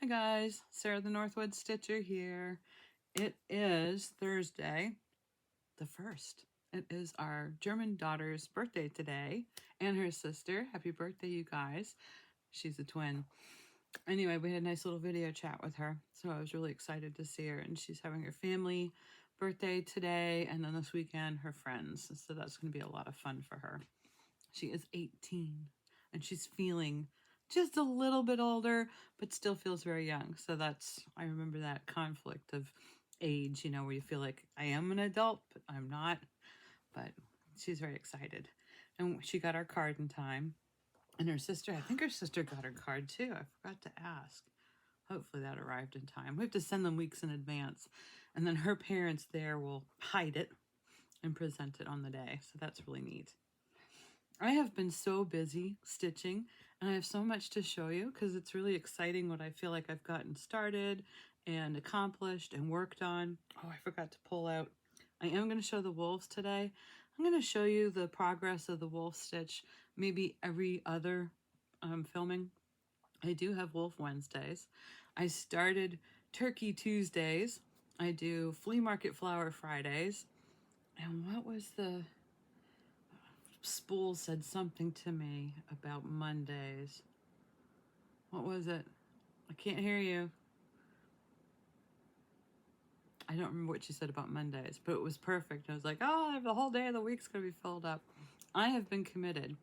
Hi guys, Sarah the Northwoods Stitcher here. It is Thursday, the 1st. It is our German daughter's birthday today, and her sister. Happy birthday, you guys. She's a twin. Anyway, we had a nice little video chat with her, so I was really excited to see her, and she's having her family birthday today, and then this weekend her friends, so that's going to be a lot of fun for her. She is 18, and she's feeling just a little bit older, but still feels very young. So I remember that conflict of age, where you feel like I am an adult, but I'm not. But she's very excited. And she got our card in time. And her sister, I think her sister got her card too. I forgot to ask. Hopefully that arrived in time. We have to send them weeks in advance. And then her parents there will hide it and present it on the day. So that's really neat. I have been so busy stitching, and I have so much to show you because it's really exciting what I feel like I've gotten started and accomplished and worked on. Oh, I forgot to pull out. I am going to show the wolves today. I'm going to show you the progress of the wolf stitch maybe every other filming. I do have Wolf Wednesdays. I started Turkey Tuesdays. I do Flea Market Flower Fridays. And what was the... Spool said something to me about Mondays. What was it? I can't hear you. I don't remember what she said about Mondays, but it was perfect. I was like, oh, the whole day of the week's going to be filled up. I have been committed.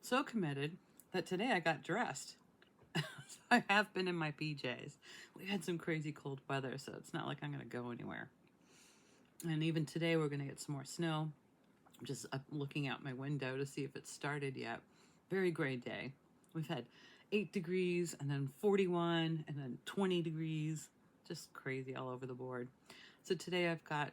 So committed that today I got dressed. So I have been in my PJs. We had some crazy cold weather, so it's not like I'm going to go anywhere. And even today we're going to get some more snow. I'm just up looking out my window to see if it's started yet. Very gray day. We've had 8 degrees and then 41 and then 20 degrees. Just crazy all over the board. So today I've got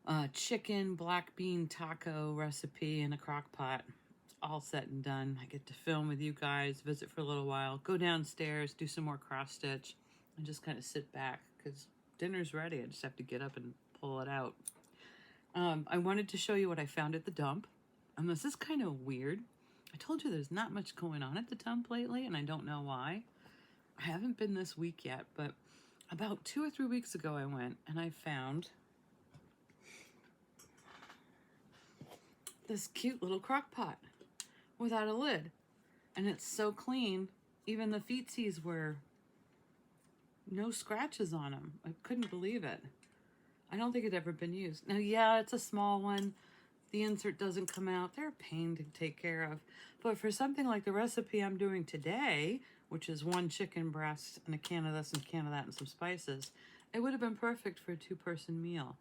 a chicken black bean taco recipe in a crock pot. It's all set and done. I get to film with you guys, visit for a little while, go downstairs, do some more cross stitch, and just kind of sit back because dinner's ready. I just have to get up and pull it out. I wanted to show you what I found at the dump. And this is kind of weird. I told you there's not much going on at the dump lately, and I don't know why. I haven't been this week yet, but about 2 or 3 weeks ago I went and I found this cute little crock pot without a lid. And it's so clean, even the feetsies were no scratches on them. I couldn't believe it. I don't think it had ever been used. Now, yeah, it's a small one. The insert doesn't come out. They're a pain to take care of. But for something like the recipe I'm doing today, which is 1 chicken breast and a can of this and a can of that and some spices, it would have been perfect for a 2-person meal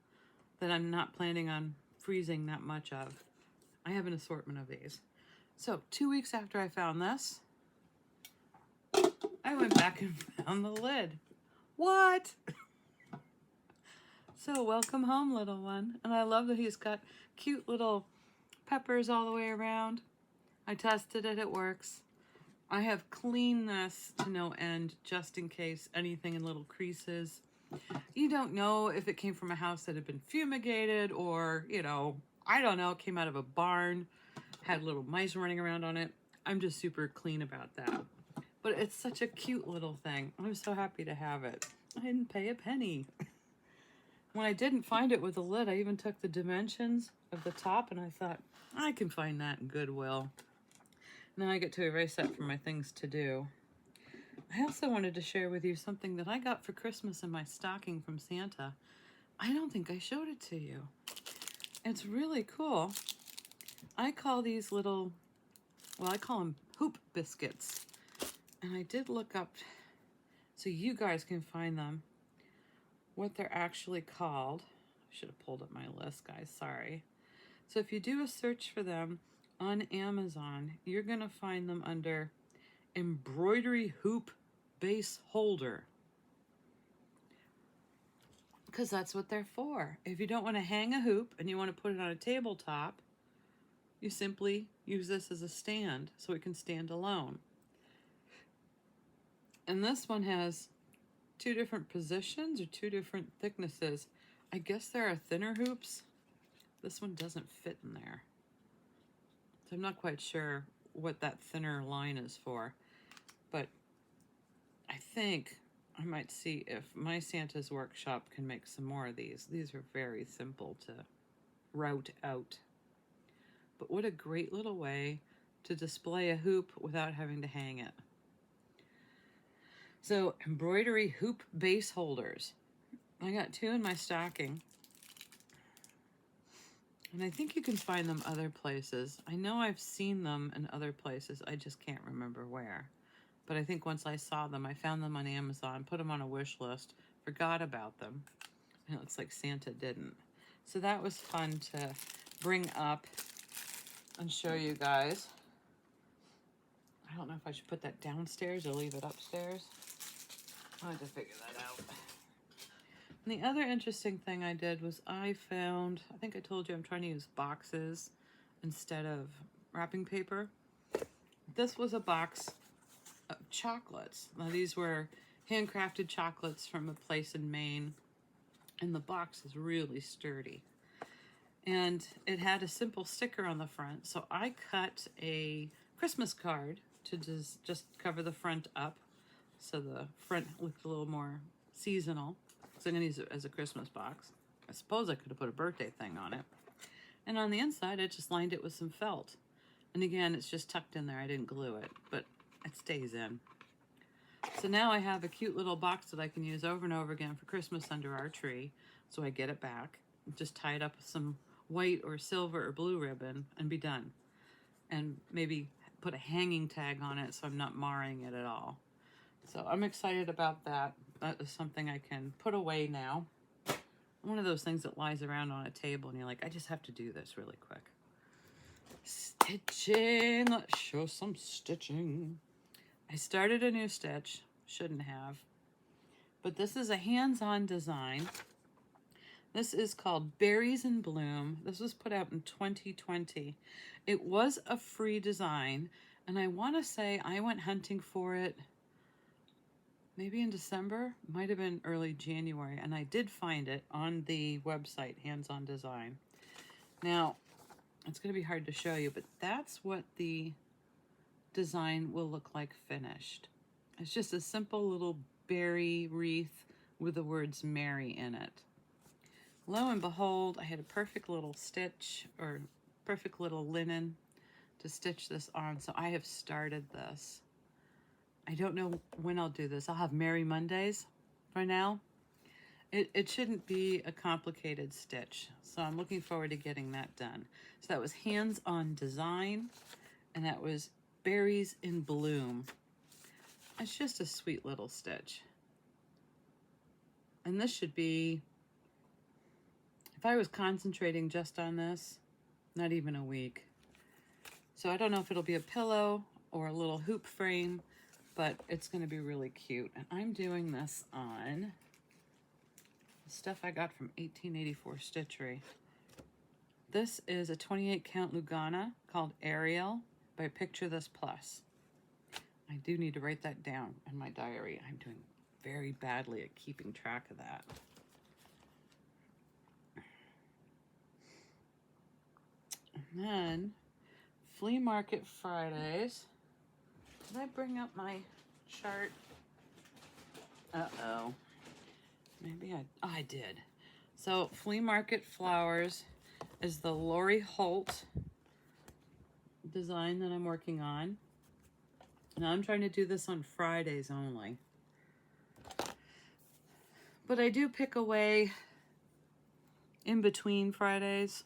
that I'm not planning on freezing that much of. I have an assortment of these. So 2 weeks after I found this, I went back and found the lid. What? So welcome home, little one. And I love that he's got cute little peppers all the way around. I tested it, it works. I have cleaned this to no end just in case anything in little creases. You don't know if it came from a house that had been fumigated or, I don't know, it came out of a barn, had little mice running around on it. I'm just super clean about that. But it's such a cute little thing. I'm so happy to have it. I didn't pay a penny. When I didn't find it with a lid, I even took the dimensions of the top and I thought, I can find that in Goodwill. Now I get to erase that from my things to do. I also wanted to share with you something that I got for Christmas in my stocking from Santa. I don't think I showed it to you. It's really cool. I call these little, I call them hoop biscuits. And I did look up so you guys can find them, what they're actually called. I should have pulled up my list, guys, sorry. So if you do a search for them on Amazon, you're gonna find them under Embroidery Hoop Base Holder. Because that's what they're for. If you don't want to hang a hoop and you want to put it on a tabletop, you simply use this as a stand so it can stand alone. And this one has 2 different positions or 2 different thicknesses. I guess there are thinner hoops. This one doesn't fit in there. So I'm not quite sure what that thinner line is for. But I think I might see if my Santa's Workshop can make some more of these. These are very simple to route out. But what a great little way to display a hoop without having to hang it. So, embroidery hoop base holders. I got 2 in my stocking. And I think you can find them other places. I know I've seen them in other places. I just can't remember where. But I think once I saw them, I found them on Amazon, put them on a wish list, forgot about them. And it looks like Santa didn't. So that was fun to bring up and show you guys. I don't know if I should put that downstairs or leave it upstairs. I'll have to figure that out. And the other interesting thing I did was I found, I think I told you I'm trying to use boxes instead of wrapping paper. This was a box of chocolates. Now these were handcrafted chocolates from a place in Maine, and the box is really sturdy. And it had a simple sticker on the front, so I cut a Christmas card to just cover the front up, so the front looked a little more seasonal. So I'm gonna use it as a Christmas box. I suppose I could have put a birthday thing on it. And on the inside, I just lined it with some felt. And again, it's just tucked in there. I didn't glue it, but it stays in. So now I have a cute little box that I can use over and over again for Christmas under our tree. So I get it back, just tie it up with some white or silver or blue ribbon and be done. And maybe put a hanging tag on it so I'm not marring it at all. So I'm excited about that. That is something I can put away now. One of those things that lies around on a table and you're like, I just have to do this really quick. Stitching, let's show some stitching. I started a new stitch, shouldn't have, but this is a hands-on design. This is called Berries in Bloom. This was put out in 2020. It was a free design, and I want to say I went hunting for it maybe in December, might have been early January, and I did find it on the website, Hands On Design. Now, it's going to be hard to show you, but that's what the design will look like finished. It's just a simple little berry wreath with the words Merry in it. Lo and behold, I had a perfect little stitch, or perfect little linen to stitch this on, so I have started this. I don't know when I'll do this. I'll have Merry Mondays for now. It shouldn't be a complicated stitch, so I'm looking forward to getting that done. So that was Hands On Design, and that was Berries in Bloom. It's just a sweet little stitch. And this should be, if I was concentrating just on this, not even a week. So I don't know if it'll be a pillow or a little hoop frame, but it's going to be really cute. And I'm doing this on stuff I got from 1884 Stitchery. This is a 28 count Lugana called Ariel by Picture This Plus. I do need to write that down in my diary. I'm doing very badly at keeping track of that. And then Flea Market Fridays. Did I bring up my chart? Uh-oh. Maybe I did. So Flea Market Flowers is the Lori Holt design that I'm working on. Now I'm trying to do this on Fridays only. But I do pick away in between Fridays,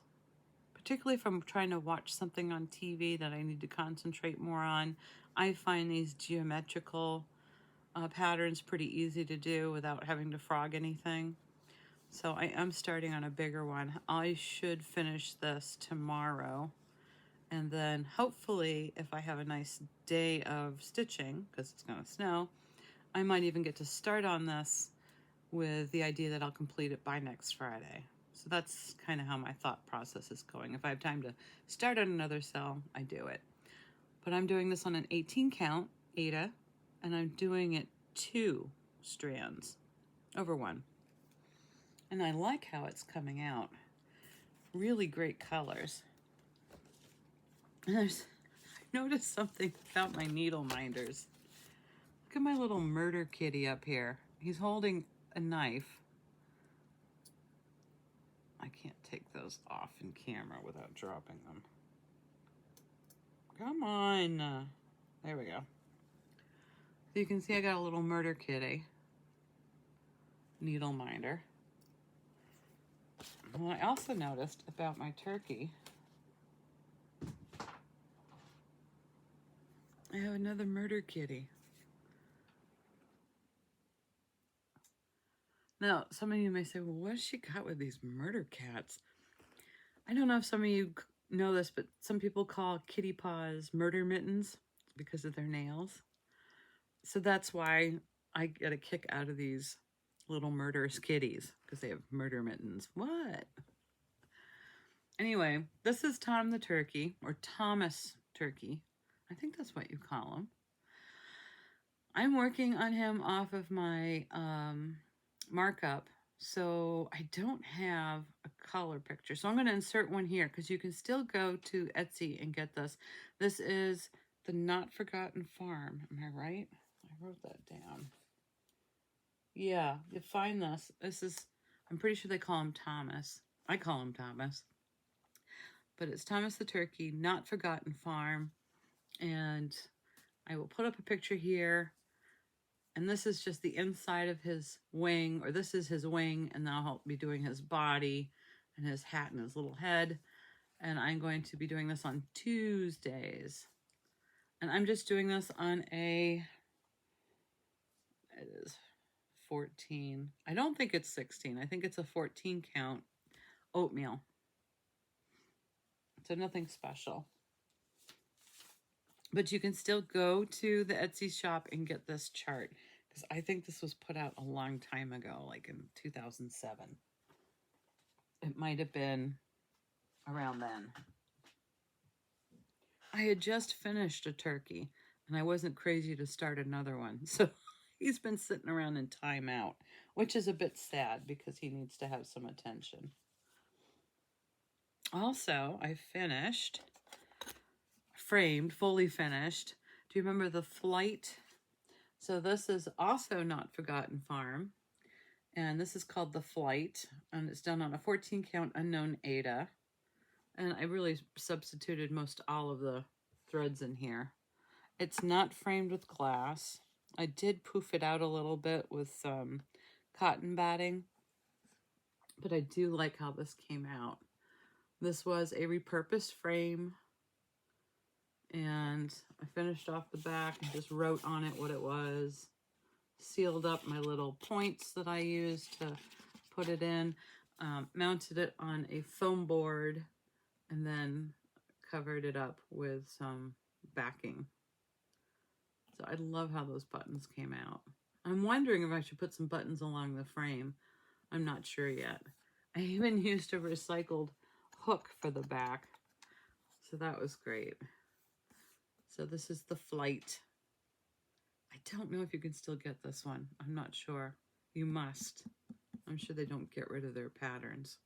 particularly if I'm trying to watch something on TV that I need to concentrate more on. I find these geometrical patterns pretty easy to do without having to frog anything. So I am starting on a bigger one. I should finish this tomorrow. And then hopefully if I have a nice day of stitching, because it's going to snow, I might even get to start on this with the idea that I'll complete it by next Friday. So that's kind of how my thought process is going. If I have time to start on another cell, I do it. But I'm doing this on an 18 count Aida, and I'm doing it 2 strands over 1. And I like how it's coming out. Really great colors. And I noticed something about my needle minders. Look at my little murder kitty up here. he's holding a knife. I can't take those off in camera without dropping them. Come on. There we go. So you can see I got a little murder kitty needle minder. And I also noticed about my turkey, I have another murder kitty. Now, some of you may say, well, what has she got with these murder cats? I don't know if some of you know this, but some people call kitty paws murder mittens because of their nails. So that's why I get a kick out of these little murderous kitties, because they have murder mittens. What? Anyway, this is Tom the turkey, or Thomas turkey. I think that's what you call him. I'm working on him off of my markup, so I don't have a color picture. So I'm going to insert one here, because you can still go to Etsy and get this. This is the Not Forgotten Farm. Am I right? I wrote that down. Yeah, you find this. This is, I'm pretty sure they call him Thomas. I call him Thomas. But it's Thomas the Turkey, Not Forgotten Farm. And I will put up a picture here. And this is just the inside of his wing, or this is his wing, and now I'll be doing his body and his hat and his little head. And I'm going to be doing this on Tuesdays. And I'm just doing this on it is 14. I don't think it's 16. I think it's a 14 count oatmeal. So nothing special. But you can still go to the Etsy shop and get this chart, because I think this was put out a long time ago, like in 2007. It might have been around then. I had just finished a turkey, and I wasn't crazy to start another one. So he's been sitting around in timeout, which is a bit sad because he needs to have some attention. Also, I finished, framed, fully finished. Do you remember the flight? So this is also Not Forgotten Farm, and this is called The Flight, and it's done on a 14 count unknown Aida. And I really substituted most all of the threads in here. It's not framed with glass. I did poof it out a little bit with some cotton batting, but I do like how this came out. This was a repurposed frame, and I finished off the back and just wrote on it what it was. Sealed up my little points that I used to put it in, mounted it on a foam board, and then covered it up with some backing. So I love how those buttons came out. I'm wondering if I should put some buttons along the frame. I'm not sure yet. I even used a recycled hook for the back, so that was great. So this is The Flight. I don't know if you can still get this one. I'm not sure. You must. I'm sure they don't get rid of their patterns.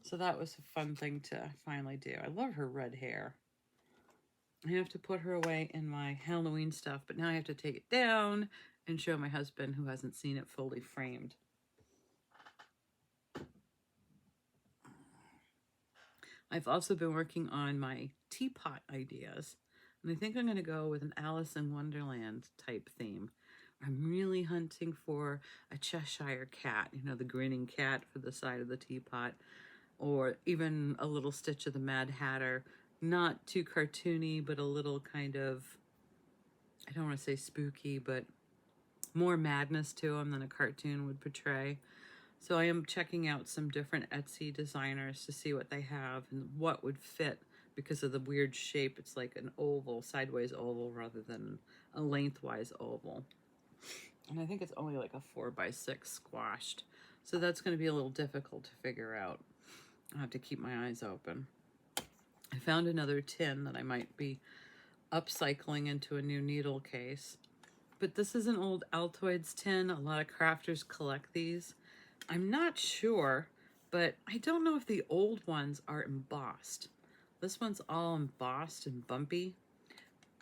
So that was a fun thing to finally do. I love her red hair. I have to put her away in my Halloween stuff, but now I have to take it down and show my husband, who hasn't seen it fully framed. I've also been working on my teapot ideas, and I think I'm going to go with an Alice in Wonderland type theme. I'm really hunting for a Cheshire cat, you know, the grinning cat for the side of the teapot, or even a little Stitch of the Mad Hatter. Not too cartoony, but a little kind of, I don't want to say spooky, but more madness to him than a cartoon would portray. So I am checking out some different Etsy designers to see what they have and what would fit because of the weird shape. It's like an oval, sideways oval rather than a lengthwise oval. And I think it's only like a 4x6 squashed. So that's going to be a little difficult to figure out. I'll have to keep my eyes open. I found another tin that I might be upcycling into a new needle case. But this is an old Altoids tin. A lot of crafters collect these. I'm not sure, but I don't know if the old ones are embossed. This one's all embossed and bumpy.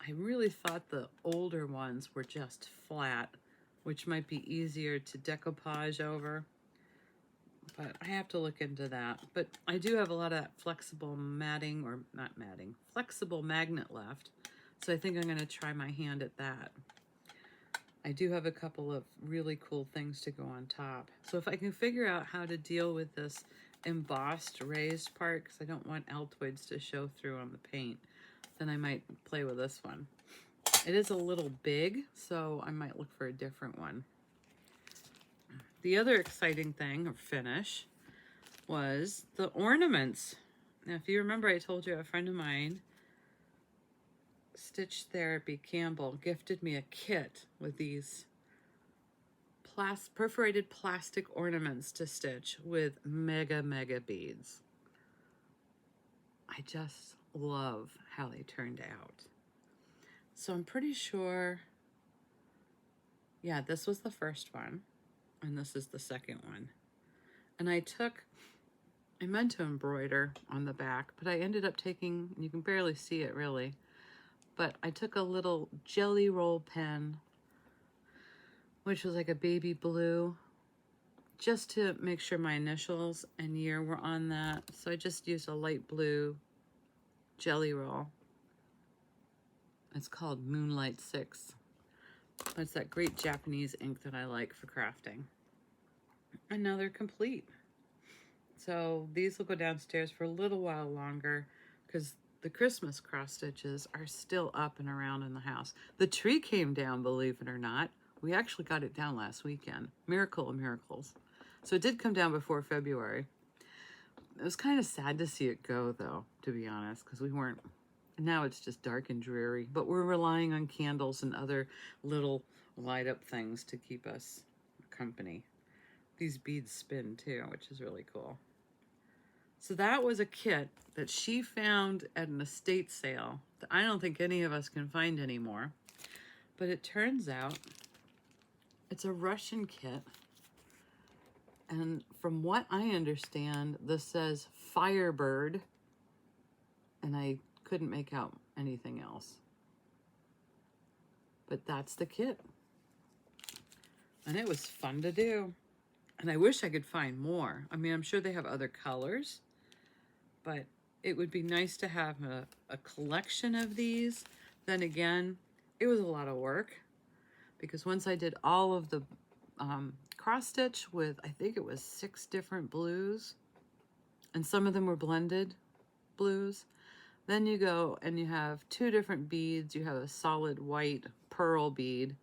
I really thought the older ones were just flat. which might be easier to decoupage over. But I have to look into that. But I do have a lot of flexible matting, or not matting, flexible magnet left. So I think I'm going to try my hand at that. I do have a couple of really cool things to go on top. So if I can figure out how to deal with this embossed raised part, because I don't want altoids to show through on the paint, then I might play with this one. It is a little big, so I might look for a different one. The other exciting thing, or finish, was the ornaments. Now, if you remember, I told you a friend of mine, Stitch Therapy Campbell, gifted me a kit with these perforated plastic ornaments to stitch with mega beads. I just love how they turned out. So I'm pretty sure, yeah, this was the first one, and this is the second one. And I meant to embroider on the back, but I ended up taking, you can barely see it really, but I took a little jelly roll pen, which was like a baby blue, just to make sure my initials and year were on that. So I just used a light blue jelly roll. It's called Moonlight 6. It's that great Japanese ink that I like for crafting. And now they're complete. So these will go downstairs for a little while longer because the Christmas cross stitches are still up and around in the house. The tree came down, believe it or not. We actually got it down last weekend. Miracle of miracles. So it did come down before February. It was kind of sad to see it go, though, to be honest, because we weren't. Now it's just dark and dreary, but we're relying on candles and other little light up things to keep us company. These beads spin too, which is really cool. So that was a kit that she found at an estate sale that I don't think any of us can find anymore. But it turns out it's a Russian kit. And from what I understand, this says Firebird, and I couldn't make out anything else. But that's the kit. And it was fun to do. And I wish I could find more. I mean, I'm sure they have other colors, but it would be nice to have a collection of these. Then again, it was a lot of work because once I did all of the cross stitch with, I think it was 6 different blues, and some of them were blended blues. Then you go and you have 2 different beads. You have a solid white pearl bead,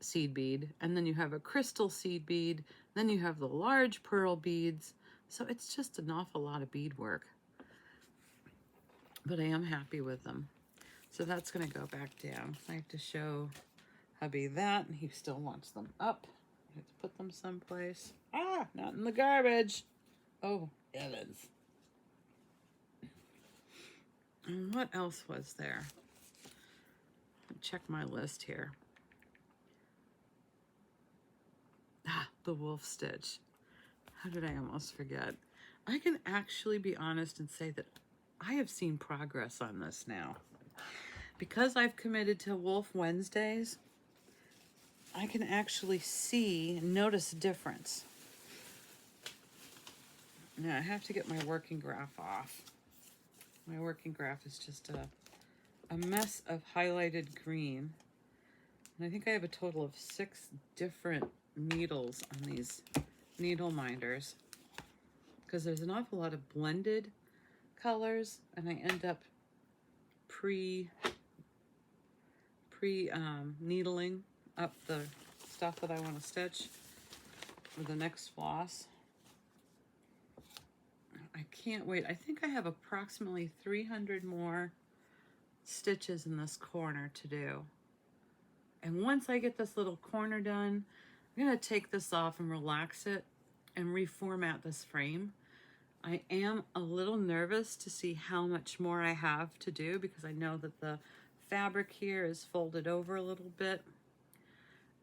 seed bead, and then you have a crystal seed bead. Then you have the large pearl beads. So it's just an awful lot of bead work. But I am happy with them. So that's going to go back down. I have to show hubby that, and he still wants them up. I have to put them someplace. Ah, not in the garbage. Oh, heavens. And what else was there? Check my list here. Ah, the wolf stitch. How did I almost forget? I can actually be honest and say that I have seen progress on this now. Because I've committed to Wolf Wednesdays, I can actually see and notice a difference. Now I have to get my working graph off. My working graph is just a mess of highlighted green. And I think I have a total of 6 different needles on these needle minders because there's an awful lot of blended colors, and I end up needling up the stuff that I want to stitch with the next floss. I can't wait. I think I have approximately 300 more stitches in this corner to do. And once I get this little corner done, I'm going to take this off and relax it and reformat this frame. I am a little nervous to see how much more I have to do because I know that the fabric here is folded over a little bit.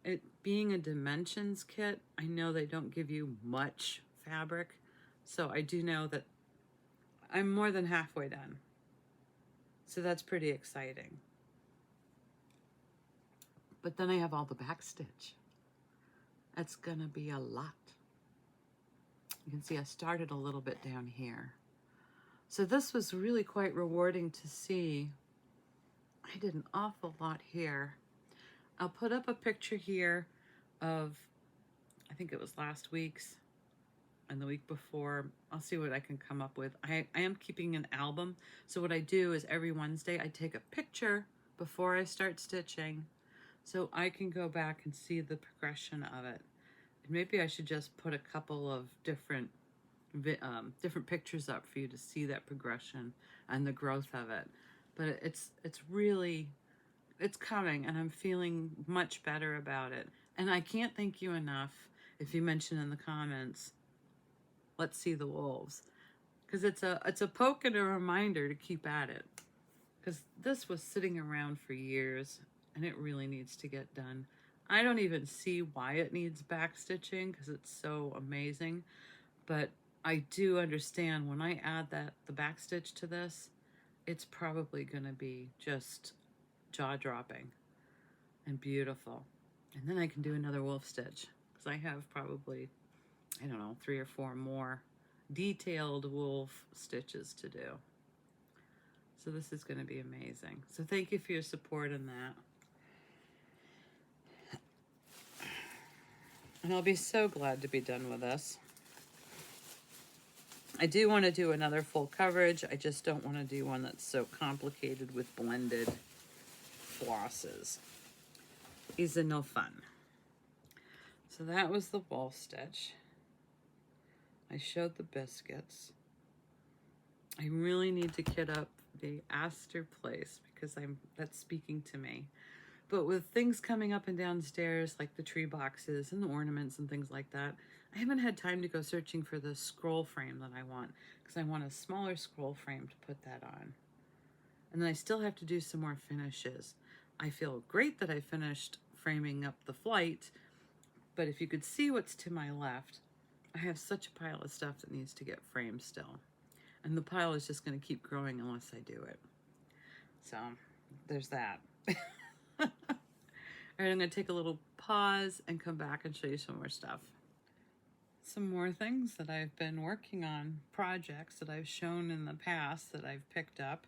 It being a dimensions kit, I know they don't give you much fabric, so I do know that I'm more than halfway done. So that's pretty exciting. But then I have all the back stitch. It's gonna be a lot. You can see I started a little bit down here. So this was really quite rewarding to see. I did an awful lot here. I'll put up a picture here of, I think it was last week's and the week before. I'll see what I can come up with. I am keeping an album. So what I do is every Wednesday I take a picture before I start stitching so I can go back and see the progression of it. And maybe I should just put a couple of different pictures up for you to see that progression and the growth of it. But it's really, it's coming, and I'm feeling much better about it. And I can't thank you enough if you mention in the comments, let's see the wolves, because it's a poke and a reminder to keep at it, because this was sitting around for years and it really needs to get done. I don't even see why it needs back stitching because it's so amazing, but I do understand when I add the back stitch to this, it's probably gonna be just jaw-dropping and beautiful. And then I can do another wolf stitch because I have probably, I don't know, 3 or 4 more detailed wolf stitches to do. So this is going to be amazing. So thank you for your support in that. And I'll be so glad to be done with this. I do want to do another full coverage. I just don't want to do one that's so complicated with blended flosses. These are no fun. So that was the wolf stitch. I showed the biscuits. I really need to kit up the Astor place because that's speaking to me. But with things coming up and downstairs, like the tree boxes and the ornaments and things like that, I haven't had time to go searching for the scroll frame that I want, because I want a smaller scroll frame to put that on. And then I still have to do some more finishes. I feel great that I finished framing up the flight, but if you could see what's to my left, I have such a pile of stuff that needs to get framed still. And the pile is just going to keep growing unless I do it. So there's that. All right, I'm going to take a little pause and come back and show you some more stuff. Some more things that I've been working on, projects that I've shown in the past that I've picked up.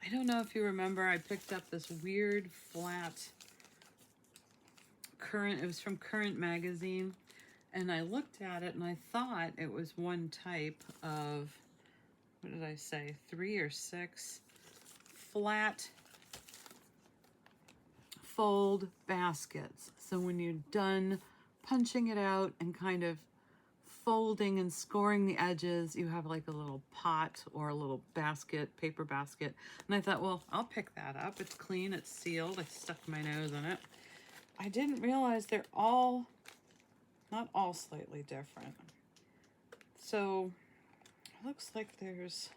I don't know if you remember, I picked up this weird flat Current, it was from Current magazine, and I looked at it and I thought it was one type of, what did I say, 3 or 6 flat fold baskets. So when you're done punching it out and kind of folding and scoring the edges, you have like a little pot or a little basket, paper basket. And I thought, well, I'll pick that up. It's clean, it's sealed. I stuck my nose in it. I didn't realize they're all, not all slightly different. So it looks like there's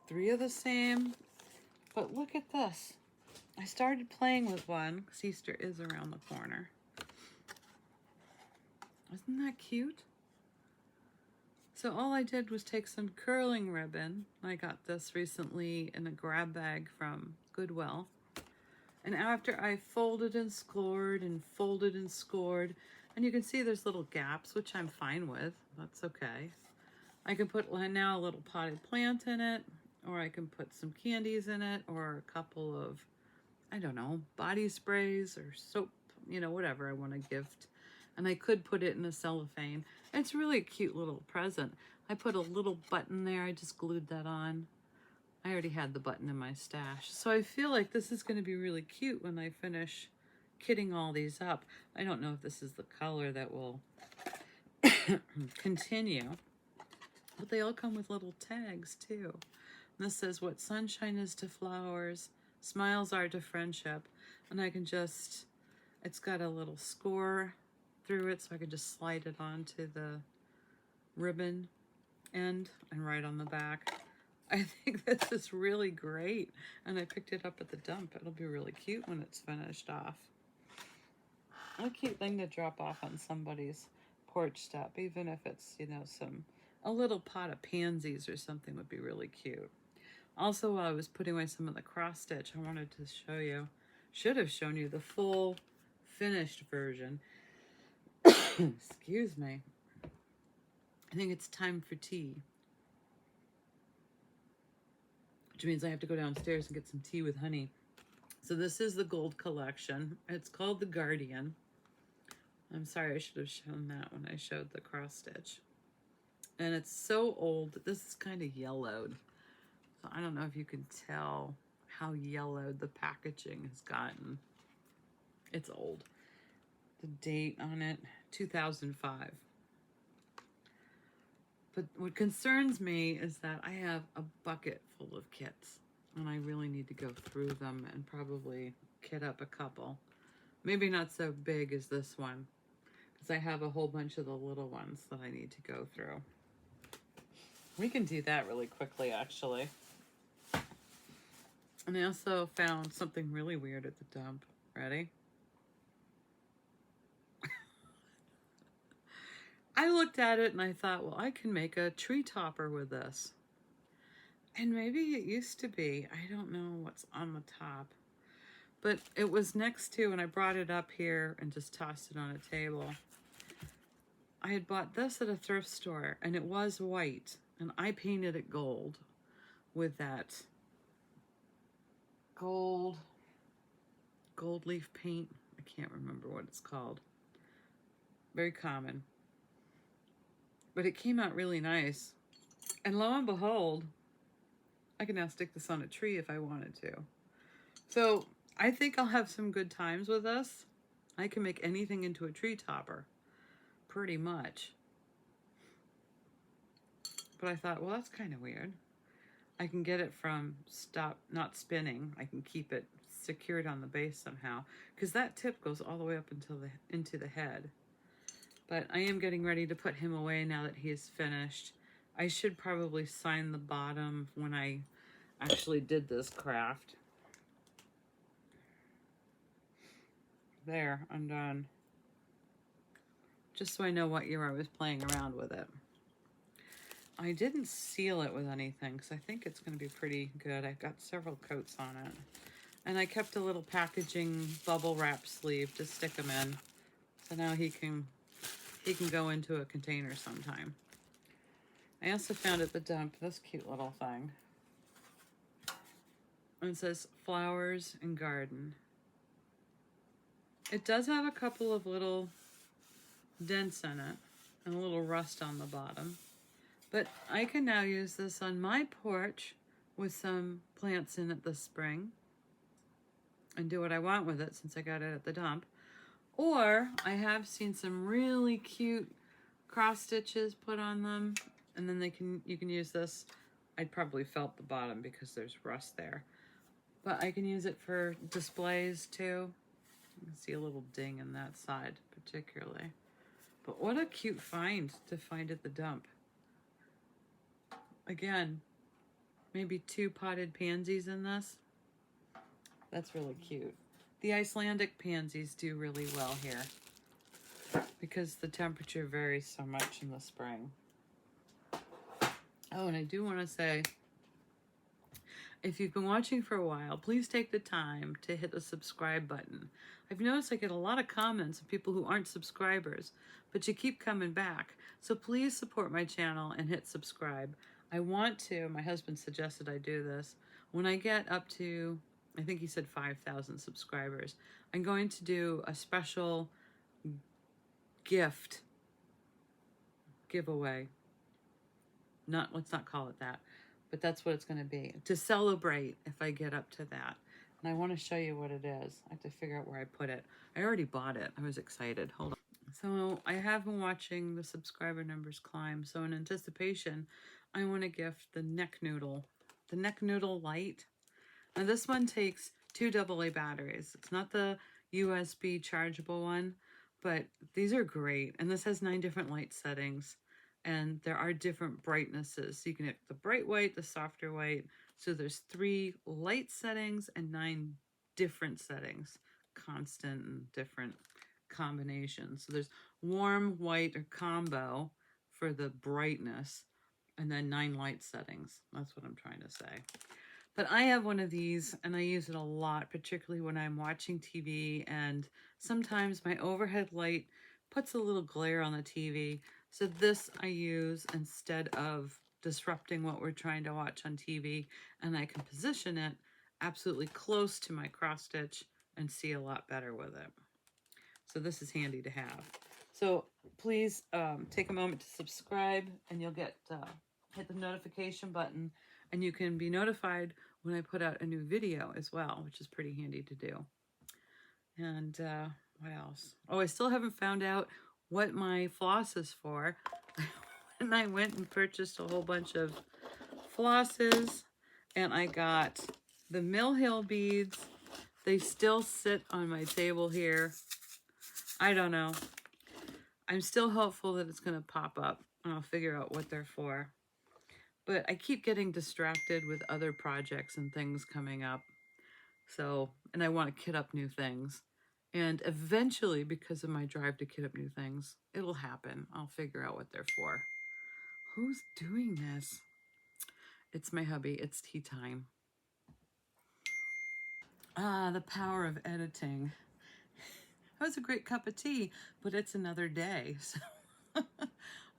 3 of the same, but look at this. I started playing with one because Easter is around the corner. Isn't that cute? So all I did was take some curling ribbon. I got this recently in a grab bag from Goodwill. And after I folded and scored and folded and scored, and you can see there's little gaps, which I'm fine with. That's okay. I can put now a little potted plant in it, or I can put some candies in it, or a couple of, I don't know, body sprays or soap, you know, whatever I want to gift. And I could put it in a cellophane. It's really a cute little present. I put a little button there. I just glued that on. I already had the button in my stash. So I feel like this is going to be really cute when I finish kitting all these up. I don't know if this is the color that will continue, but they all come with little tags too. And this says, what sunshine is to flowers, smiles are to friendship. And I can just, it's got a little score through it, so I can just slide it onto the ribbon end and right on the back. I think this is really great, and I picked it up at the dump. It'll be really cute when it's finished off. A cute thing to drop off on somebody's porch step, even if it's, you know, a little pot of pansies or something would be really cute. Also, while I was putting away some of the cross stitch, I wanted to show you, should have shown you the full finished version. Excuse me. I think it's time for tea. Which means I have to go downstairs and get some tea with honey. So this is the gold collection. It's called the Guardian. I'm sorry, I should have shown that when I showed the cross stitch. And it's so old. This is kind of yellowed. So I don't know if you can tell how yellowed the packaging has gotten. It's old. The date on it, 2005. But what concerns me is that I have a bucket full of kits, and I really need to go through them and probably kit up a couple. Maybe not so big as this one, because I have a whole bunch of the little ones that I need to go through. We can do that really quickly, actually. And I also found something really weird at the dump. Ready? I looked at it and I thought, well, I can make a tree topper with this. And maybe it used to be. I don't know what's on the top. But it was next to, and I brought it up here and just tossed it on a table. I had bought this at a thrift store, and it was white. And I painted it gold with that gold leaf paint. I can't remember what it's called. Very common. But it came out really nice. And lo and behold, I can now stick this on a tree if I wanted to. So I think I'll have some good times with this. I can make anything into a tree topper, pretty much. But I thought, well, that's kind of weird. I can get it from not spinning. I can keep it secured on the base somehow, because that tip goes all the way up into the head. But I am getting ready to put him away now that he is finished. I should probably sign the bottom when I actually did this craft. There, I'm done. Just so I know what year I was playing around with it. I didn't seal it with anything, because I think it's going to be pretty good. I've got several coats on it. And I kept a little packaging bubble wrap sleeve to stick them in. So now he can go into a container sometime. I also found at the dump this cute little thing. And it says flowers and garden. It does have a couple of little dents in it and a little rust on the bottom. But I can now use this on my porch with some plants in it this spring and do what I want with it since I got it at the dump. Or I have seen some really cute cross stitches put on them, and then you can use this. I'd probably felt the bottom because there's rust there. But I can use it for displays too. You can see a little ding in that side particularly. But what a cute find to find at the dump. Again, maybe 2 potted pansies in this. That's really cute. The Icelandic pansies do really well here because the temperature varies so much in the spring. Oh, and I do want to say, if you've been watching for a while, please take the time to hit the subscribe button. I've noticed I get a lot of comments of people who aren't subscribers, but you keep coming back. So please support my channel and hit subscribe. I want to, my husband suggested I do this, when I get up to, I think he said 5,000 subscribers, I'm going to do a special giveaway. Let's not call it that, but that's what it's going to be, to celebrate if I get up to that. And I want to show you what it is. I have to figure out where I put it. I already bought it. I was excited. Hold on. So I have been watching the subscriber numbers climb. So in anticipation, I want to gift the neck noodle light. Now this one takes 2 AA batteries. It's not the USB chargeable one, but these are great. And this has 9 different light settings, and there are different brightnesses. So you can hit the bright white, the softer white. So there's 3 light settings and 9 different settings, constant and different combinations. So there's warm, white, or combo for the brightness, and then 9 light settings. That's what I'm trying to say. But I have one of these and I use it a lot, particularly when I'm watching TV, and sometimes my overhead light puts a little glare on the TV. So this I use instead of disrupting what we're trying to watch on TV, and I can position it absolutely close to my cross stitch and see a lot better with it. So this is handy to have. So please take a moment to subscribe, and you'll get hit the notification button, and you can be notified when I put out a new video as well, which is pretty handy to do. And what else? Oh, I still haven't found out what my floss is for. And I went and purchased a whole bunch of flosses, and I got the Mill Hill beads. They still sit on my table here. I don't know. I'm still hopeful that it's going to pop up, and I'll figure out what they're for. But I keep getting distracted with other projects and things coming up. So, and I want to kit up new things. And eventually, because of my drive to kit up new things, it'll happen. I'll figure out what they're for. Who's doing this? It's my hubby. It's tea time. Ah, the power of editing. That was a great cup of tea, but it's another day. So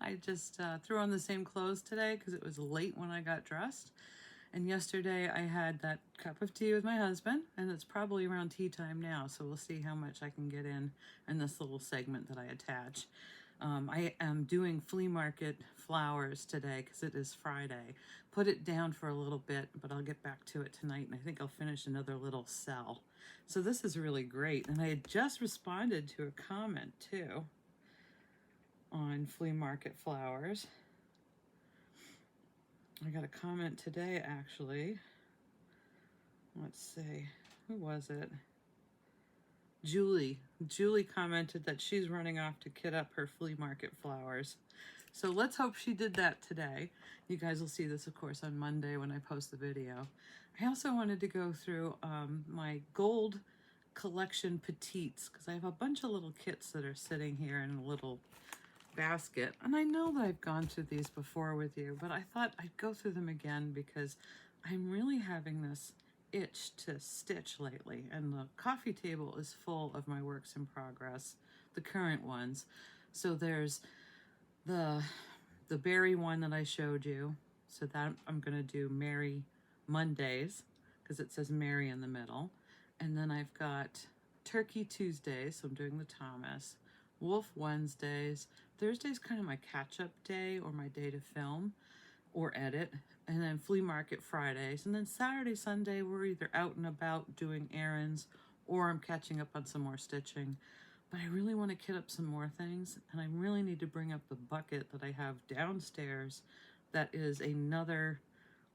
I just threw on the same clothes today because it was late when I got dressed. And yesterday I had that cup of tea with my husband, and it's probably around tea time now, so we'll see how much I can get in this little segment that I attach. I am doing flea market flowers today because it is Friday. Put it down for a little bit, but I'll get back to it tonight, and I think I'll finish another little cell. So this is really great, and I had just responded to a comment too on flea market flowers. I got a comment today, actually. Let's see, who was it? Julie. Julie commented that she's running off to kit up her flea market flowers. So let's hope she did that today. You guys will see this, of course, on Monday when I post the video. I also wanted to go through my gold collection petites because I have a bunch of little kits that are sitting here in a little basket, and I know that I've gone through these before with you, but I thought I'd go through them again because I'm really having this itch to stitch lately, and the coffee table is full of my works in progress, the current ones. So there's the berry one that I showed you, so that I'm gonna do Mary Mondays because it says Mary in the middle, and then I've got Turkey Tuesdays, so I'm doing the Thomas, Wolf Wednesdays. Thursday's kind of my catch-up day or my day to film or edit, and then Flea Market Fridays, and then Saturday, Sunday, we're either out and about doing errands or I'm catching up on some more stitching. But I really want to kit up some more things, and I really need to bring up the bucket that I have downstairs that is another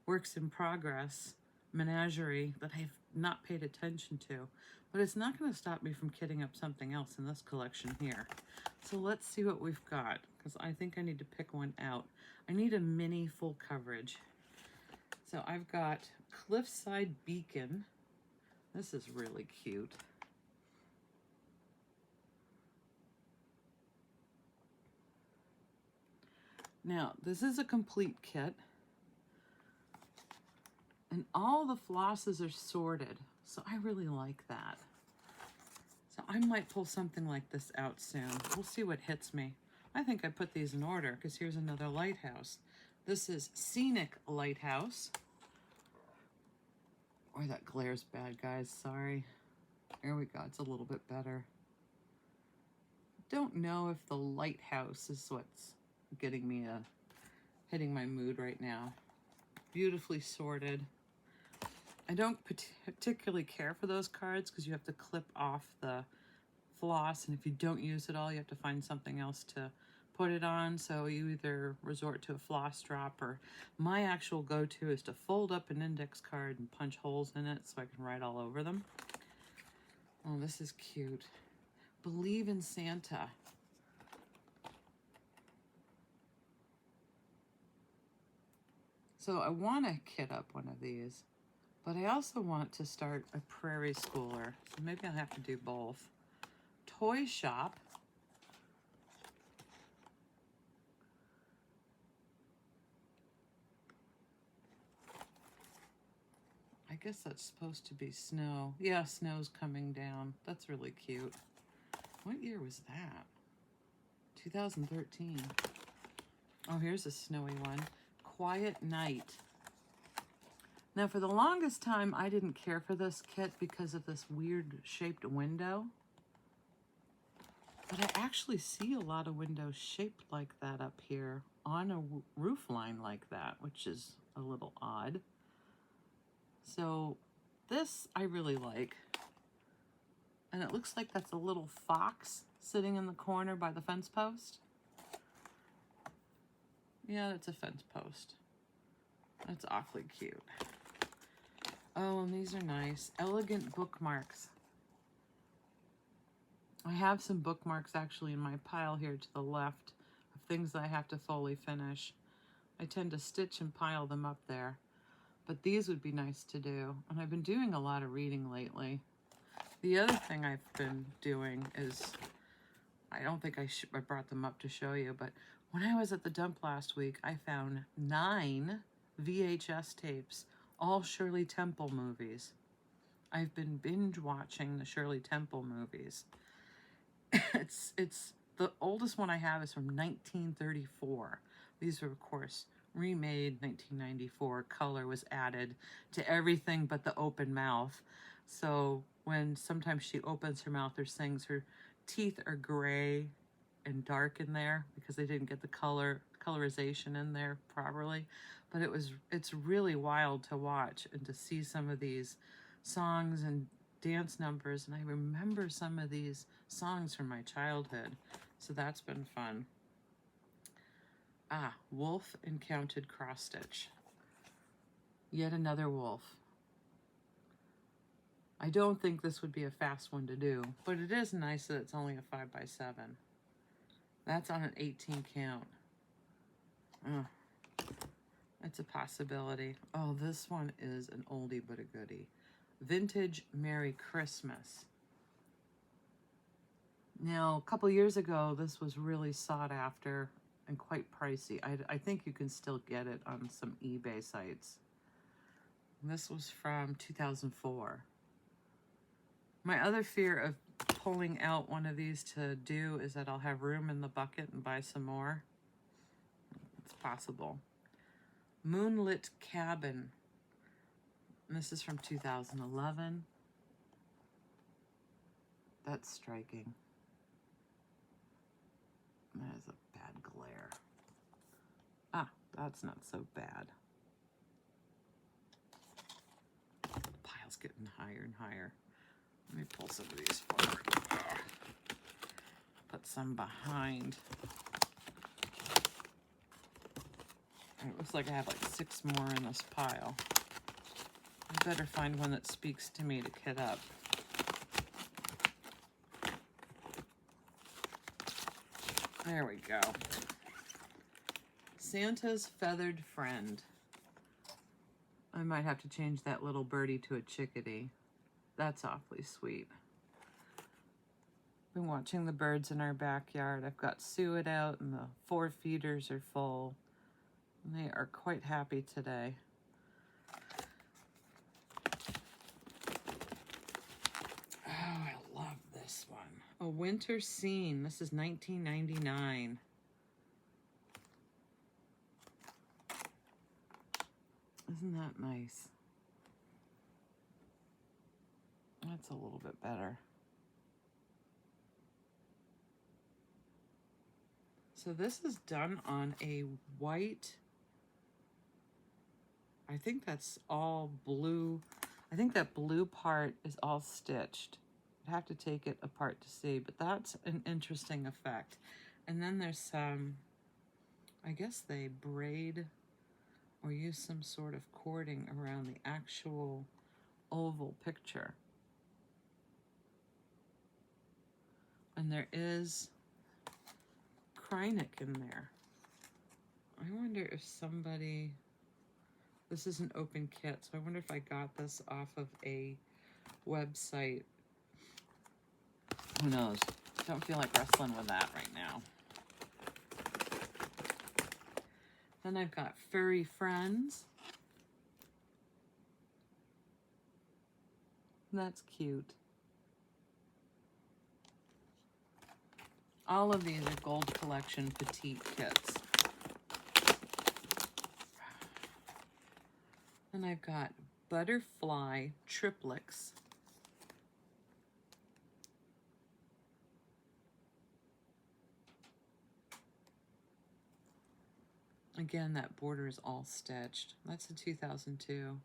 works in progress menagerie that I've not paid attention to. But it's not going to stop me from kitting up something else in this collection here. So let's see what we've got, because I think I need to pick one out. I need a mini full coverage. So I've got Cliffside Beacon. This is really cute. Now, this is a complete kit, and all the flosses are sorted, so I really like that. So I might pull something like this out soon. We'll see what hits me. I think I put these in order because here's another lighthouse. This is Scenic Lighthouse. Or that glare's bad, guys, sorry. There we go, it's a little bit better. Don't know if the lighthouse is what's getting me hitting my mood right now. Beautifully sorted. I don't particularly care for those cards because you have to clip off the floss, and if you don't use it all, you have to find something else to put it on. So you either resort to a floss drop, or my actual go-to is to fold up an index card and punch holes in it so I can write all over them. Oh, this is cute. Believe in Santa. So I want to kit up one of these, but I also want to start a prairie schooler. So maybe I'll have to do both. Toy Shop. I guess that's supposed to be snow. Yeah, snow's coming down. That's really cute. What year was that? 2013. Oh, here's a snowy one. Quiet Night. Now, for the longest time, I didn't care for this kit because of this weird shaped window. But I actually see a lot of windows shaped like that up here on a roof line like that, which is a little odd. So this I really like. And it looks like that's a little fox sitting in the corner by the fence post. Yeah, that's a fence post. That's awfully cute. Oh, and these are nice. Elegant bookmarks. I have some bookmarks actually in my pile here to the left of things that I have to fully finish. I tend to stitch and pile them up there. But these would be nice to do. And I've been doing a lot of reading lately. The other thing I've been doing is, I don't think I brought them up to show you, but when I was at the dump last week, I found 9 VHS tapes, all Shirley Temple movies. I've been binge watching the Shirley Temple movies. It's the oldest one I have is from 1934. These are, of course, remade 1994. Color was added to everything but the open mouth. So when sometimes she opens her mouth or sings, her teeth are gray and dark in there because they didn't get the colorization in there properly. But it's really wild to watch and to see some of these songs and dance numbers, and I remember some of these songs from my childhood, so that's been fun. Ah, Wolf Encountered Cross Stitch. Yet another wolf. I don't think this would be a fast one to do, but it is nice that it's only a 5x7. That's on an 18 count. That's a possibility. Oh, this one is an oldie but a goodie. Vintage Merry Christmas. Now, a couple years ago, this was really sought after and quite pricey. I think you can still get it on some eBay sites. And this was from 2004. My other fear of pulling out one of these to do is that I'll have room in the bucket and buy some more. It's possible. Moonlit Cabin. And this is from 2011. That's striking. That is a bad glare. Ah, that's not so bad. The pile's getting higher and higher. Let me pull some of these forward. Put some behind. It looks like I have like 6 more in this pile. I better find one that speaks to me to kit up. There we go. Santa's Feathered Friend. I might have to change that little birdie to a chickadee. That's awfully sweet. Been watching the birds in our backyard. I've got suet out and the 4 feeders are full. And they are quite happy today. Oh, I love this one. A Winter Scene. This is 1999. Isn't that nice? That's a little bit better. So this is done on a white, I think that's all blue. I think that blue part is all stitched. I'd have to take it apart to see, but that's an interesting effect. And then there's some, I guess they braid or use some sort of cording around the actual oval picture. And there is Krynick in there. I wonder if somebody, this is an open kit, so I wonder if I got this off of a website. Who knows? Don't feel like wrestling with that right now. Then I've got Furry Friends. That's cute. All of these are Gold Collection Petite kits. Then I've got Butterfly Triplets. Again, that border is all stitched. That's a 2002.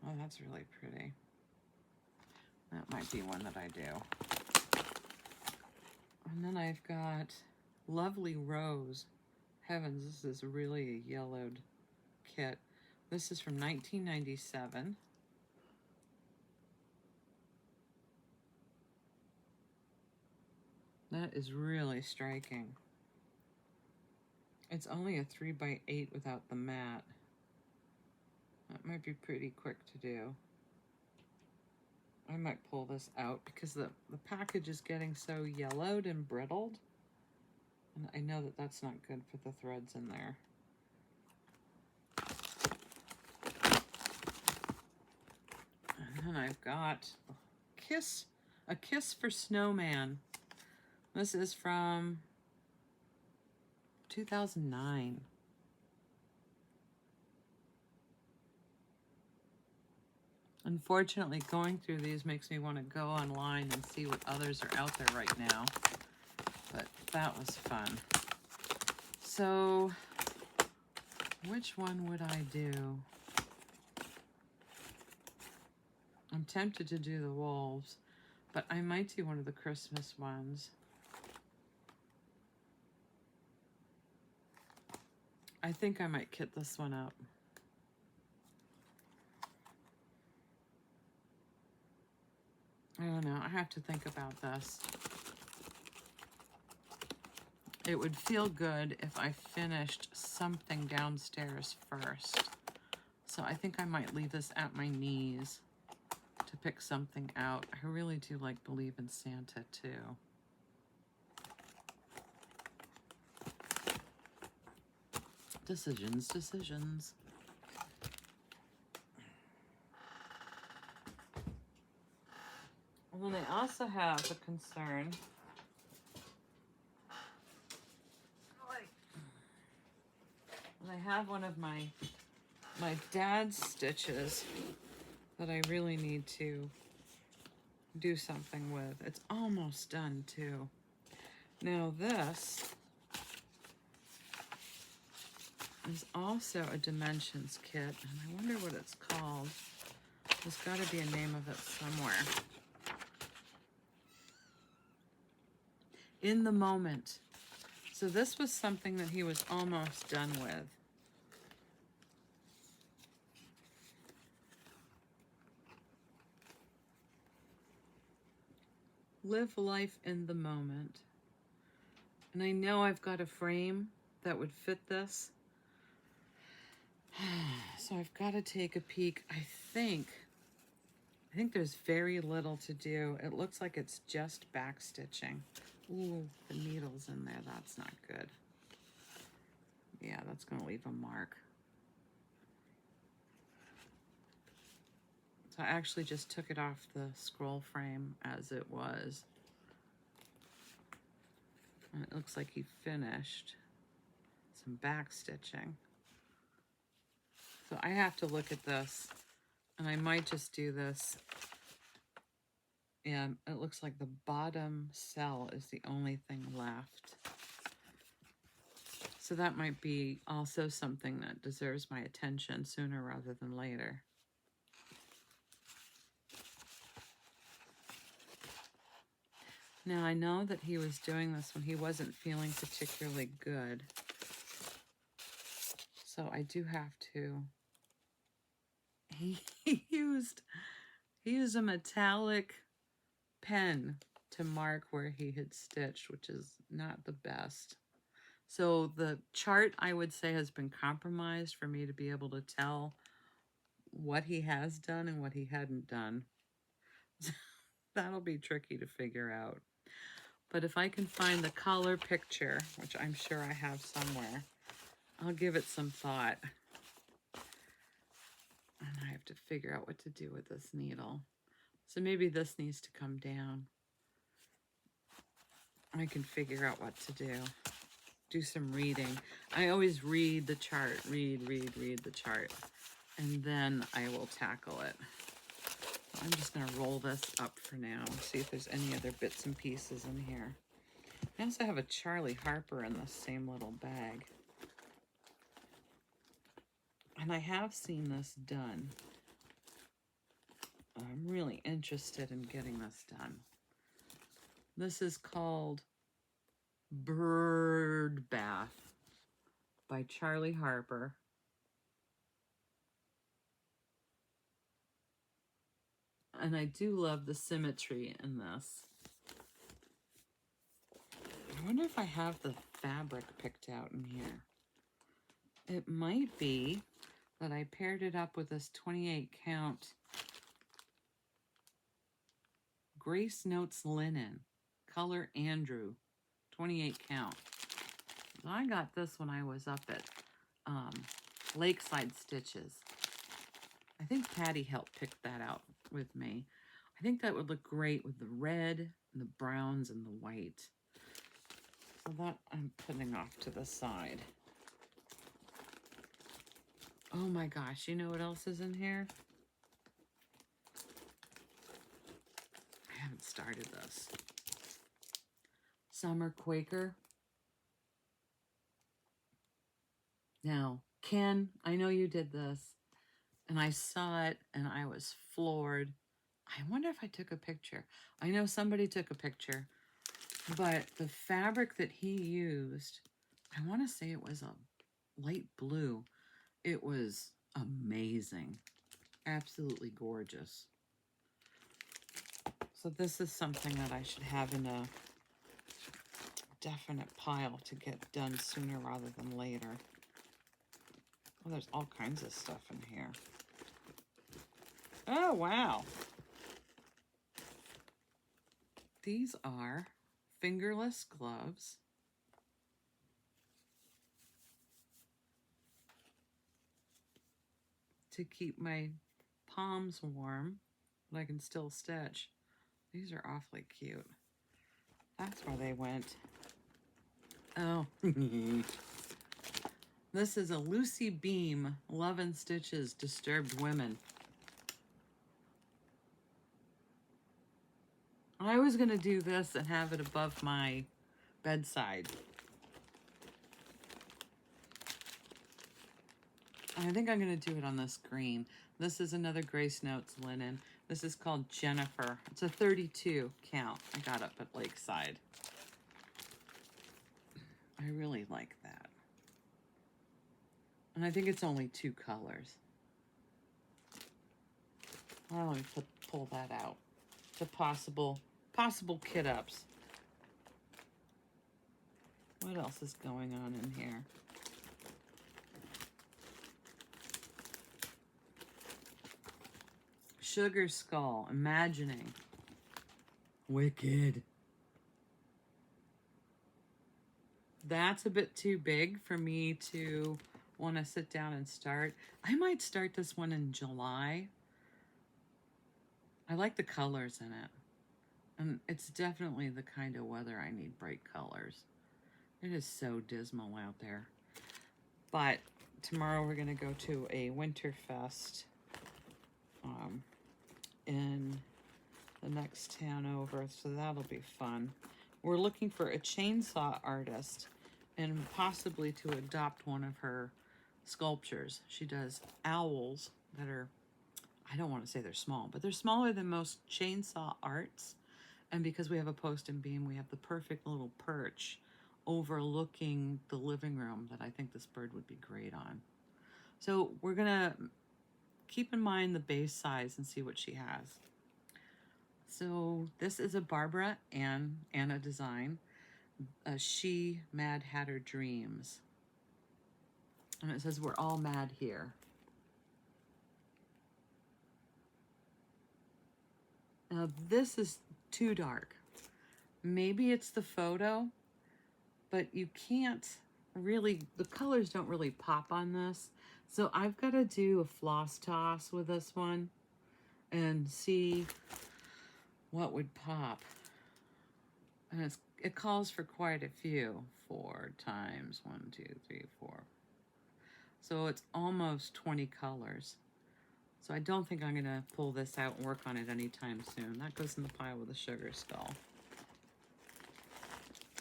Oh, that's really pretty. That might be one that I do. And then I've got Lovely Rose. Heavens, this is really a yellowed kit. This is from 1997. That is really striking. It's only a 3x8 without the mat. That might be pretty quick to do. I might pull this out because the package is getting so yellowed and brittled. And I know that that's not good for the threads in there. And then I've got a Kiss for Snowman. This is from 2009. Unfortunately, going through these makes me want to go online and see what others are out there right now. But that was fun. So, which one would I do? I'm tempted to do the wolves, but I might do one of the Christmas ones. I think I might kit this one up. I don't know. I have to think about this. It would feel good if I finished something downstairs first. So I think I might leave this at my knees to pick something out. I really do like Believe in Santa too. Decisions, decisions. And then I also have a concern. I have one of my dad's stitches that I really need to do something with. It's almost done too. Now this is also a dimensions kit, and I wonder what it's called. There's got to be a name of it somewhere. In the Moment. So this was something that he was almost done with. Live life in the moment. And I know I've got a frame that would fit this. So I've got to take a peek. I think there's very little to do. It looks like it's just back stitching. Ooh, the needle's in there. That's not good. Yeah, that's going to leave a mark. So I actually just took it off the scroll frame as it was. And it looks like he finished some back stitching. So I have to look at this, and I might just do this. And it looks like the bottom cell is the only thing left. So that might be also something that deserves my attention sooner rather than later. Now I know that he was doing this when he wasn't feeling particularly good. So I do have to. He used a metallic pen to mark where he had stitched, which is not the best. So the chart, I would say, has been compromised for me to be able to tell what he has done and what he hadn't done. That'll be tricky to figure out. But if I can find the color picture, which I'm sure I have somewhere, I'll give it some thought. And I have to figure out what to do with this needle. So maybe this needs to come down. I can figure out what to do. Do some reading. I always read the chart, read the chart, and then I will tackle it. I'm just gonna roll this up for now and see if there's any other bits and pieces in here. I also have a Charlie Harper in the same little bag. And I have seen this done. I'm really interested in getting this done. This is called Bird Bath by Charlie Harper. And I do love the symmetry in this. I wonder if I have the fabric picked out in here. It might be that I paired it up with this 28 count Grace Notes linen, color Andrew, 28 count. I got this when I was up at Lakeside Stitches. I think Patty helped pick that out with me. I think that would look great with the red and the browns and the white. So that I'm putting off to the side. Oh my gosh, you know what else is in here? I haven't started this. Summer Quaker. Now, Ken, I know you did this, and I saw it, and I was floored. I wonder if I took a picture. I know somebody took a picture, but the fabric that he used, I want to say it was a light blue. It was amazing. Absolutely gorgeous. So this is something that I should have in a definite pile to get done sooner rather than later. Oh, there's all kinds of stuff in here. Oh, wow. These are fingerless gloves. To keep my palms warm, but I can still stitch. These are awfully cute. That's where they went. Oh. This is a Lucy Beam, Love and Stitches, Disturbed Women. I was going to do this and have it above my bedside. I think I'm going to do it on this green. This is another Grace Notes linen. This is called Jennifer. It's a 32 count. I got up at Lakeside. I really like that. And I think it's only 2 colors. Well, let me pull that out. The possible kit ups. What else is going on in here? Sugar Skull, Imagining. Wicked. That's a bit too big for me to want to sit down and start. I might start this one in July. I like the colors in it. And it's definitely the kind of weather I need bright colors. It is so dismal out there. But tomorrow we're going to go to a Winterfest in the next town over, so that'll be fun. We're looking for a chainsaw artist and possibly to adopt one of her sculptures. She does owls that are, I don't want to say they're small, but they're smaller than most chainsaw arts. And because we have a post and beam, we have the perfect little perch overlooking the living room that I think this bird would be great on. So we're gonna keep in mind the base size and see what she has. So this is a Barbara Anna design, a She Mad Hatter Dreams. And it says, we're all mad here. Now this is too dark. Maybe it's the photo, but you can't really, the colors don't really pop on this. So I've got to do a floss toss with this one and see what would pop. And it calls for quite a few. 4 times 1, 2, 3, 4. So it's almost 20 colors. So I don't think I'm gonna pull this out and work on it anytime soon. That goes in the pile with the sugar skull.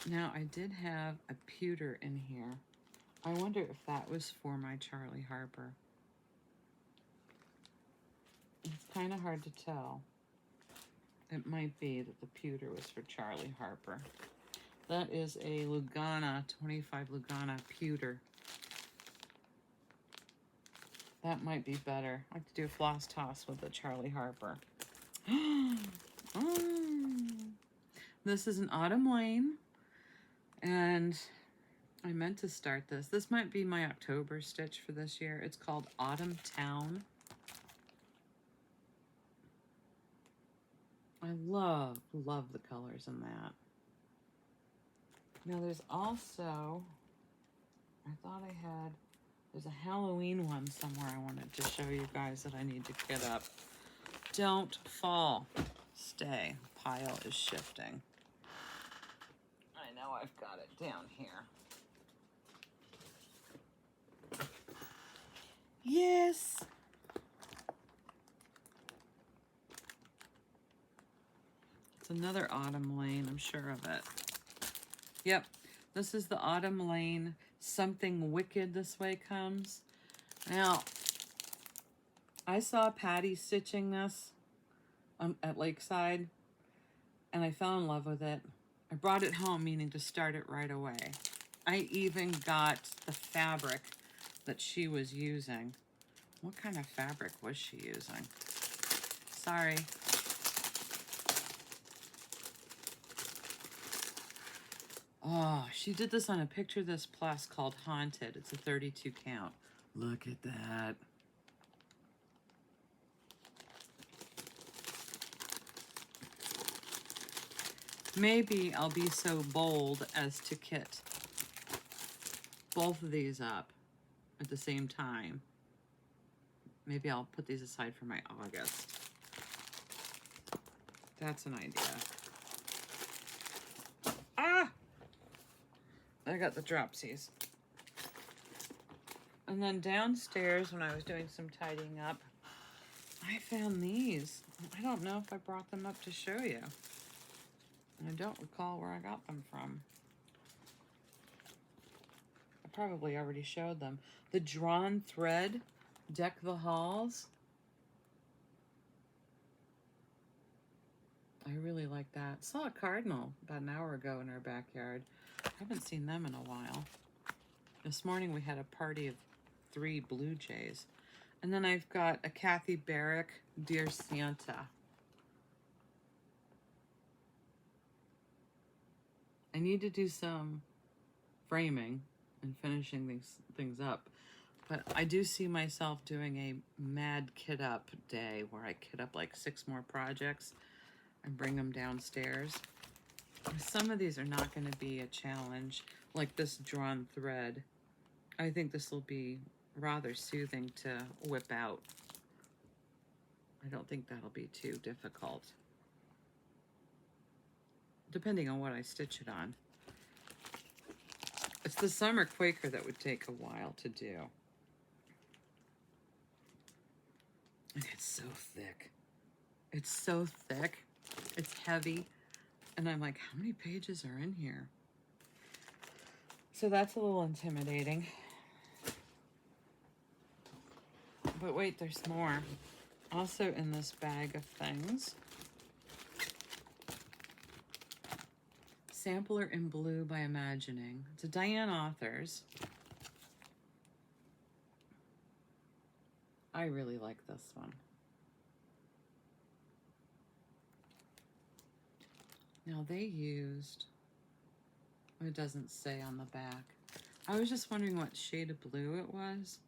Now I did have a pewter in here. I wonder if that was for my Charlie Harper. It's kind of hard to tell. It might be that the pewter was for Charlie Harper. That is a Lugana, 25 Lugana pewter. That might be better. I like to do a floss toss with the Charlie Harper. This is an Autumn Lane, and I meant to start this. This might be my October stitch for this year. It's called Autumn Town. I love the colors in that. Now there's also, I thought I had, there's a Halloween one somewhere I wanted to show you guys that I need to get up. Don't fall. Stay. Pile is shifting. I know I've got it down here. Yes. It's another Autumn Lane, I'm sure of it. Yep, this is the Autumn Lane Something Wicked This Way Comes. Now, I saw Patty stitching this at Lakeside, and I fell in love with it. I brought it home, meaning to start it right away. I even got the fabric that she was using. What kind of fabric was she using? Sorry. Oh, she did this on a Picture This Plus called Haunted. It's a 32 count. Look at that. Maybe I'll be so bold as to kit both of these up at the same time. Maybe I'll put these aside for my August. That's an idea. Ah! I got the dropsies. And then downstairs, when I was doing some tidying up, I found these. I don't know if I brought them up to show you. I don't recall where I got them from. I probably already showed them. The Drawn Thread Deck the Halls. I really like that. Saw a cardinal about an hour ago in our backyard. Haven't seen them in a while. This morning we had a party of 3 blue jays. And then I've got a Kathy Barrick Dear Santa. I need to do some framing and finishing these things up. But I do see myself doing a mad kit up day where I kit up like 6 more projects and bring them downstairs. Some of these are not going to be a challenge, like this Drawn Thread. I think this will be rather soothing to whip out. I don't think that'll be too difficult, depending on what I stitch it on. It's the Summer Quaker that would take a while to do. And it's so thick. It's so thick. It's heavy. And I'm like, how many pages are in here? So that's a little intimidating. But wait, there's more. Also in this bag of things, Sampler in Blue by Imagining. It's a Diane Authors. I really like this one. Now they used, it doesn't say on the back. I was just wondering what shade of blue it was.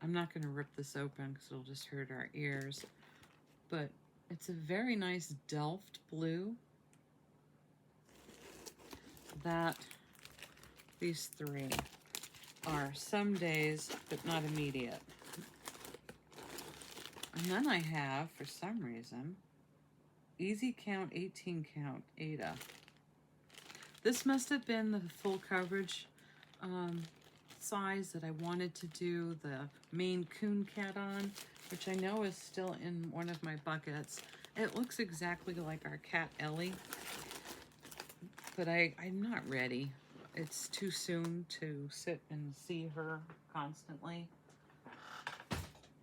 I'm not going to rip this open because it'll just hurt our ears. But it's a very nice Delft blue. That these 3 are some days, but not immediate. And then I have, for some reason, Easy Count 18 Count Ada. This must have been the full coverage size that I wanted to do the Maine Coon cat on, which I know is still in one of my buckets. It looks exactly like our cat Ellie, but I'm not ready. It's too soon to sit and see her constantly.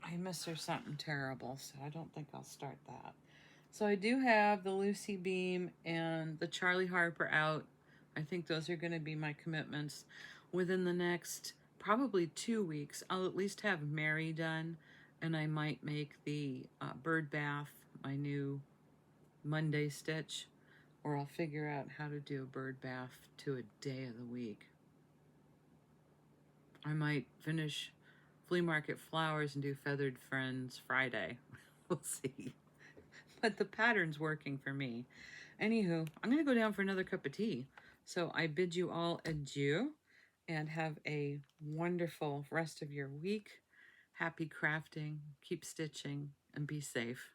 I miss her something terrible, so I don't think I'll start that. So I do have the Lucy Beam and the Charlie Harper out. I think those are going to be my commitments within the next probably 2 weeks. I'll at least have Mary done, and I might make the bird bath my new Monday stitch, or I'll figure out how to do a bird bath to a day of the week. I might finish Flea Market Flowers and do Feathered Friends Friday. We'll see. But the pattern's working for me. Anywho, I'm going to go down for another cup of tea. So I bid you all adieu and have a wonderful rest of your week. Happy crafting, keep stitching, and be safe.